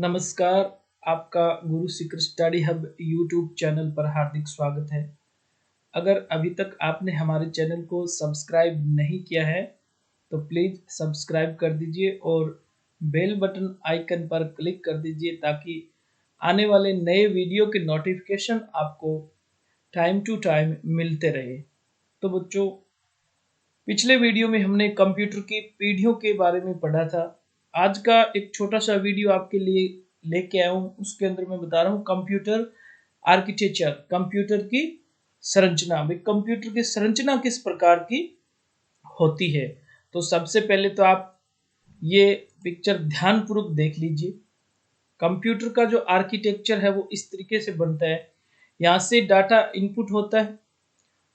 नमस्कार, आपका गुरु Sikar study hub YouTube channel पर हार्दिक स्वागत है। अगर अभी तक आपने हमारे चैनल को सब्सक्राइब नहीं किया है, तो प्लीज़ सब्सक्राइब कर दीजिए और बेल बटन आइकन पर क्लिक कर दीजिए ताकि आने वाले नए वीडियो के नोटिफिकेशन आपको टाइम टू टाइम मिलते रहे। तो बच्चों, पिछले वीडियो में हमने कंप्यूटर की पीढ़ियों के बारे में पढ़ा था। आज का एक छोटा सा वीडियो आपके लिए लेके आया हूँ। उसके अंदर मैं बता रहा हूँ कंप्यूटर आर्किटेक्चर, कंप्यूटर की संरचना। भाई कंप्यूटर की संरचना किस प्रकार की होती है। तो सबसे पहले तो आप ये पिक्चर ध्यानपूर्वक देख लीजिए। कंप्यूटर का जो आर्किटेक्चर है वो इस तरीके से बनता है। यहाँ से डाटा इनपुट होता है।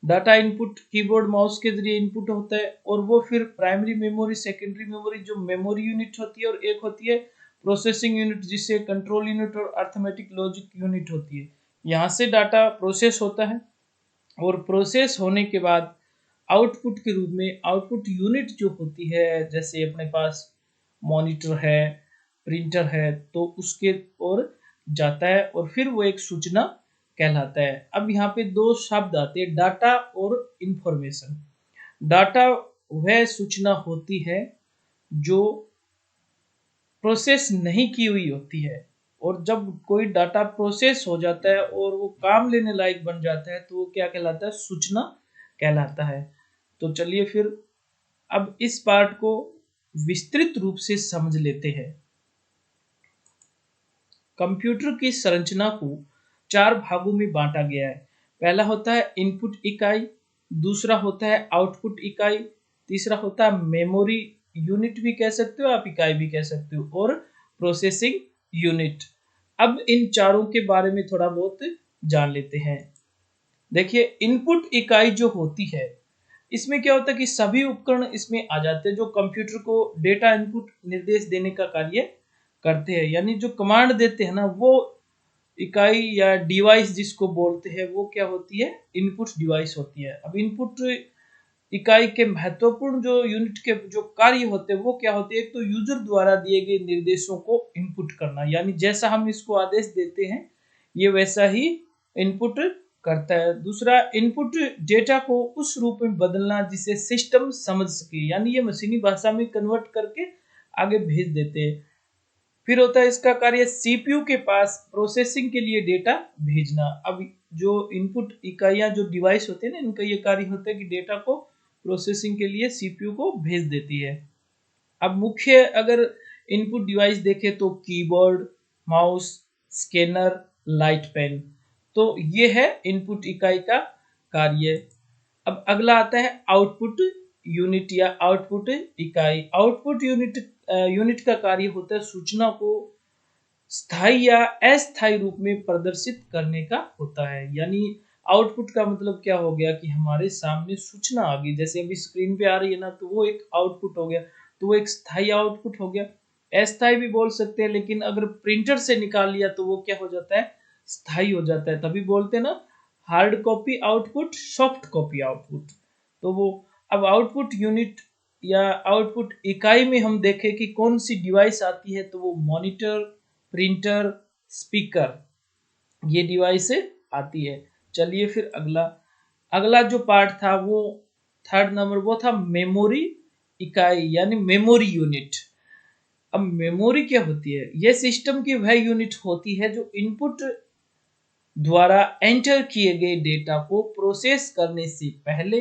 डाटा इनपुट कीबोर्ड माउस के जरिए इनपुट होता है और वो फिर प्राइमरी मेमोरी, सेकेंडरी मेमोरी जो मेमोरी यूनिट होती है, और एक होती है प्रोसेसिंग यूनिट जिसे कंट्रोल यूनिट और अर्थमेटिक लॉजिक यूनिट होती है। यहाँ से डाटा प्रोसेस होता है और प्रोसेस होने के बाद आउटपुट के रूप में आउटपुट यूनिट जो होती है, जैसे अपने पास मॉनिटर है, प्रिंटर है, तो उसके ओर जाता है और फिर वो एक सूचना कहलाता है। अब यहाँ पे दो शब्द आते हैं, डाटा और इंफॉर्मेशन। डाटा वह सूचना होती है जो प्रोसेस नहीं की हुई होती है, और जब कोई डाटा प्रोसेस हो जाता है और वो काम लेने लायक बन जाता है तो वो क्या कहलाता है? सूचना कहलाता है। तो चलिए फिर अब इस पार्ट को विस्तृत रूप से समझ लेते हैं। कंप्यूटर की संरचना को चार भागों में बांटा गया है। पहला होता है इनपुट इकाई, दूसरा होता है आउटपुट इकाई, तीसरा होता है मेमोरी यूनिट भी कह सकते हो आप, इकाई भी कह सकते हो, और प्रोसेसिंग यूनिट। अब इन चारों के बारे में थोड़ा बहुत जान लेते हैं। देखिए, इनपुट इकाई जो होती है, इसमें क्या होता है कि सभी उपकरण इसमें आ जाते हैं जो कंप्यूटर को डेटा इनपुट निर्देश देने का कार्य करते हैं। यानी जो कमांड देते हैं ना, वो इकाई या डिवाइस जिसको बोलते हैं, वो क्या होती है? इनपुट डिवाइस होती है। अब इनपुट इकाई के महत्वपूर्ण जो यूनिट के जो कार्य होते हैं वो क्या होते हैं? एक तो यूजर द्वारा दिए गए निर्देशों को इनपुट करना, यानी जैसा हम इसको आदेश देते हैं ये वैसा ही इनपुट करता है। दूसरा, इनपुट डेटा को उस रूप में बदलना जिसे सिस्टम समझ सके, यानी ये मशीनी भाषा में कन्वर्ट करके आगे भेज देते हैं। फिर होता है इसका कार्य सीपीयू के पास प्रोसेसिंग के लिए डेटा भेजना। अब जो इनपुट इकाइयां जो डिवाइस होते हैं ना, इनका ये कार्य होता है कि डेटा को प्रोसेसिंग के लिए सीपीयू को भेज देती है। अब मुख्य अगर इनपुट डिवाइस देखें तो keyboard, mouse, scanner, light pen, तो ये है इनपुट इकाई का कार्य। अब अगला आता है आउटपुट यूनिट या आउटपुट इकाई। आउटपुट यूनिट का कार्य होता है सूचना को स्थायी या अस्थायी रूप में प्रदर्शित करने का होता है। यानी आउटपुट का मतलब क्या हो गया कि हमारे सामने सूचना आ गई, जैसे अभी स्क्रीन पे आ रही है ना, तो वो एक आउटपुट हो गया, तो वो एक स्थायी आउटपुट हो गया। अस्थायी भी बोल सकते हैं, लेकिन अगर प्रिंटर से निकाल लिया तो वो क्या हो जाता है? स्थायी हो जाता है। तभी बोलते हैं ना, hard copy output, soft copy output. तो वो अब आउटपुट यूनिट या आउटपुट इकाई में हम देखें कि कौन सी डिवाइस आती है, तो वो मॉनिटर, प्रिंटर, स्पीकर, ये डिवाइस आती है। चलिए फिर अगला अगला जो पार्ट था वो थर्ड नंबर, वो था मेमोरी इकाई यानी मेमोरी यूनिट। अब मेमोरी क्या होती है? यह सिस्टम की वह यूनिट होती है जो इनपुट द्वारा एंटर किए गए डेटा को प्रोसेस करने से पहले,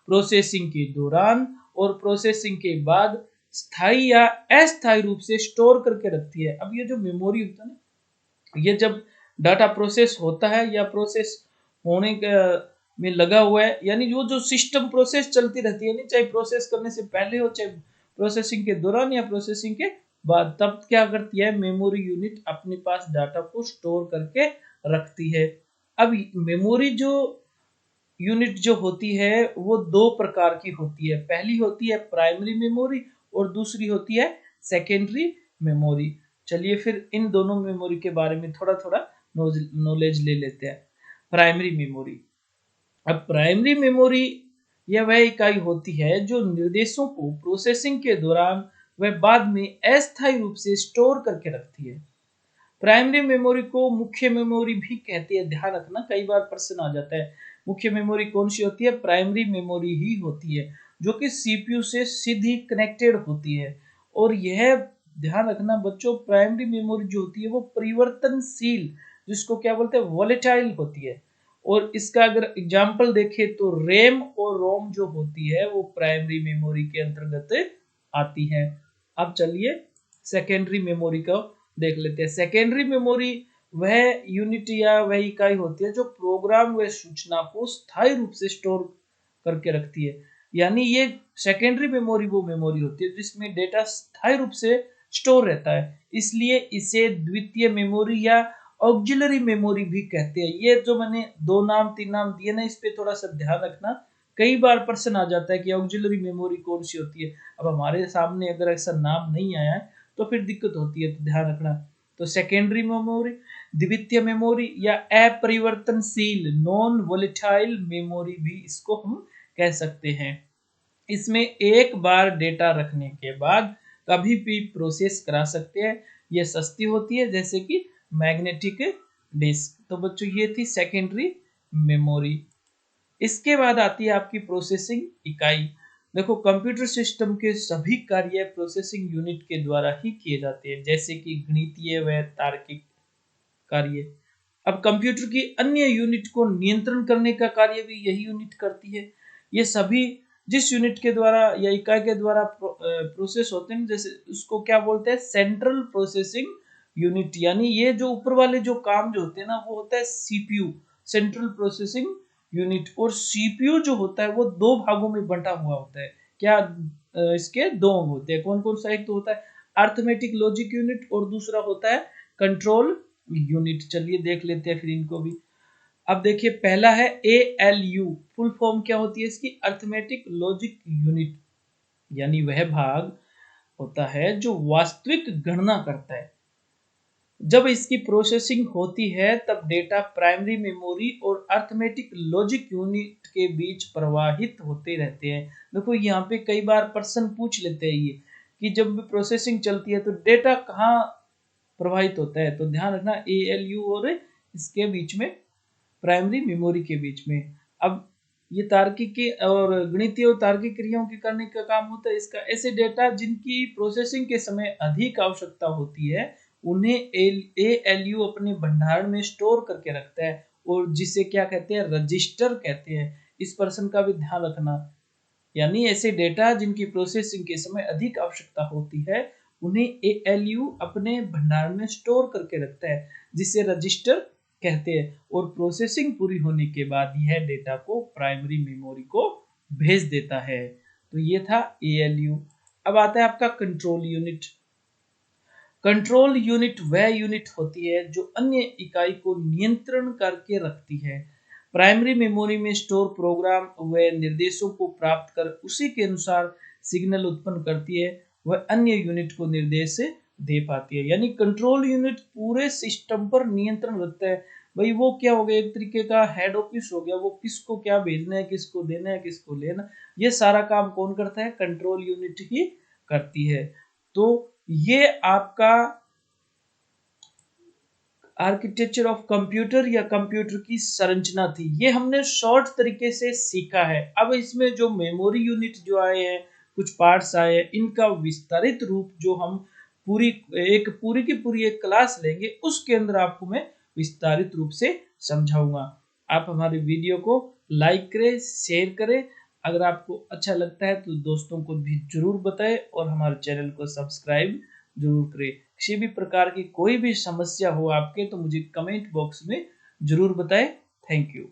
प्रोसेसिंग के दौरान और प्रोसेसिंग के बाद स्थायी या अस्थायी रूप से स्टोर करके रखती है। अब ये जो मेमोरी होता है ना, ये जब डाटा प्रोसेस होता है या प्रोसेस होने का में लगा हुआ है, यानी वो जो सिस्टम प्रोसेस चलती रहती है, नहीं चाहे प्रोसेस करने से पहले हो, चाहे प्रोसेसिंग के दौरान या प्रोसेसिंग के बाद, तब क्या करती है मेमोरी यूनिट? अपने पास डाटा को स्टोर करके रखती है। अब मेमोरी जो यूनिट जो होती है वो दो प्रकार की होती है। पहली होती है प्राइमरी मेमोरी और दूसरी होती है सेकेंडरी मेमोरी। चलिए फिर इन दोनों मेमोरी के बारे में थोड़ा थोड़ा नॉलेज ले लेते हैं। Primary memory. अब प्राइमरी मेमोरी यह वह इकाई होती है जो निर्देशों को प्रोसेसिंग के दौरान व बाद में अस्थायी रूप से स्टोर करके रखती है। प्राइमरी मेमोरी को मुख्य मेमोरी भी कहते हैं, ध्यान रखना, कई बार प्रश्न आ जाता है। मुख्य मेमोरी कौन सी होती है? प्राइमरी मेमोरी ही होती है, जो कि सीपीयू से सीधी कनेक्टेड होती है। और यह ध्यान रखना बच्चों, प्राइमरी मेमोरी जो होती है वो परिवर्तनशील, जिसको क्या बोलते हैं, वोलेटाइल होती है। और इसका अगर एग्जाम्पल देखें तो रैम और रोम जो होती है वो प्राइमरी मेमोरी के अंतर्गत आती है। अब चलिए सेकेंडरी मेमोरी का देख लेते हैं। सेकेंडरी मेमोरी वह यूनिट या वह इकाई होती है जो प्रोग्राम व सूचना को स्थायी रूप से स्टोर करके रखती है। यानी ये सेकेंडरी मेमोरी वो मेमोरी होती है जिसमें डेटा स्थायी रूप से स्टोर रहता है, इसलिए इसे द्वितीय मेमोरी या ऑक्सिलरी मेमोरी भी कहते हैं। ये जो मैंने 2 नाम 3 नाम दिए ना, इस पे थोड़ा सा ध्यान रखना, कई बार प्रश्न आ जाता है कि ऑक्सिलरी मेमोरी कौन सी होती है। अब हमारे सामने अगर ऐसा नाम नहीं आया है तो फिर दिक्कत होती है, तो ध्यान रखना। तो सेकेंडरी मेमोरी, द्वितीय मेमोरी या अपरिवर्तनशील नॉन वोलेटाइल मेमोरी भी इसको हम कह सकते हैं। इसमें एक बार डेटा रखने के बाद कभी भी प्रोसेस करा सकते हैं। ये सस्ती होती है, जैसे कि मैग्नेटिक डिस्क। तो बच्चों ये थी सेकेंडरी मेमोरी। इसके बाद आती है आपकी प्रोसेसिंग इकाई। देखो, कंप्यूटर सिस्टम के सभी कार्य प्रोसेसिंग यूनिट के द्वारा ही किए जाते हैं, जैसे कि गणितीय व तार्किक कार्य। अब कंप्यूटर की अन्य यूनिट को नियंत्रण करने का कार्य भी यही यूनिट करती है। ये सभी जिस यूनिट के द्वारा या इकाई के द्वारा प्रोसेस होते हैं, जैसे उसको क्या बोलते हैं, सेंट्रल प्रोसेसिंग यूनिट। यानी ये जो ऊपर वाले जो काम जो होते हैं ना, वो होता है सीपीयू, सेंट्रल प्रोसेसिंग यूनिट। और सीपीयू जो होता है वो 2 भागों में बंटा हुआ होता है। क्या इसके 2 अंग होते हैं, कौन कौन सा? एक तो होता है अर्थमेटिक लॉजिक यूनिट और दूसरा होता है कंट्रोल यूनिट। चलिए देख लेते हैं फिर इनको भी। अब देखिए, पहला है ALU। फुल फॉर्म क्या होती है इसकी? Arithmetic logic unit. यानी वह भाग होता है जो वास्तविक गणना करता है। जब इसकी प्रोसेसिंग होती है तब डेटा प्राइमरी मेमोरी और अर्थमेटिक लॉजिक यूनिट के बीच प्रवाहित होते रहते हैं। देखो यहाँ पे कई बार प्रश्न पूछ लेते हैं ये, कि जब प्रोसेसिंग चलती है तो डेटा कहाँ प्रवाहित होता है। तो ध्यान रखना, ALU और इसके बीच में, प्राइमरी मेमोरी के बीच में। अब ये तार्किक और गणितीय और तार्किक क्रियाओं के करने का काम होता है इसका। ऐसे डेटा जिनकी प्रोसेसिंग के समय अधिक आवश्यकता होती है उन्हें ALU अपने भंडारण में स्टोर करके रखता है, और जिसे क्या कहते हैं, रजिस्टर कहते हैं। इस पर्सन का भी ध्यान रखना। यानी ऐसे डेटा जिनकी प्रोसेसिंग के समय अधिक आवश्यकता होती है उन्हें ALU अपने भंडारण में स्टोर करके रखता है, जिसे रजिस्टर कहते हैं। और प्रोसेसिंग पूरी होने के बाद यह डेटा को प्राइमरी मेमोरी को भेज देता है। तो ये था ALU। अब आता है आपका कंट्रोल यूनिट। कंट्रोल यूनिट वह यूनिट होती है जो अन्य इकाई को नियंत्रण करके रखती है। प्राइमरी मेमोरी में स्टोर प्रोग्राम व निर्देशों को प्राप्त कर उसी के अनुसार सिग्नल उत्पन्न करती है, वह अन्य यूनिट को निर्देश दे पाती है। यानी कंट्रोल यूनिट पूरे सिस्टम पर नियंत्रण रखता है। भाई वो क्या हो गया, एक तरीके का हेड ऑफिस हो गया। वो किसको क्या भेजना है, किसको देना है, किसको लेना, ये सारा काम कौन करता है? कंट्रोल यूनिट ही करती है। तो ये आपका आर्किटेक्चर ऑफ कंप्यूटर या कंप्यूटर की संरचना थी। ये हमने शॉर्ट तरीके से सीखा है। अब इसमें जो मेमोरी यूनिट जो आए हैं, कुछ पार्ट्स आए हैं, इनका विस्तारित रूप जो हम पूरी की पूरी एक क्लास लेंगे, उसके अंदर आपको मैं विस्तारित रूप से समझाऊंगा। आप हमारे वीडियो को लाइक करें, शेयर करें। अगर आपको अच्छा लगता है तो दोस्तों को भी जरूर बताएं और हमारे चैनल को सब्सक्राइब जरूर करें। किसी भी प्रकार की कोई भी समस्या हो आपके तो मुझे कमेंट बॉक्स में जरूर बताएं। Thank you.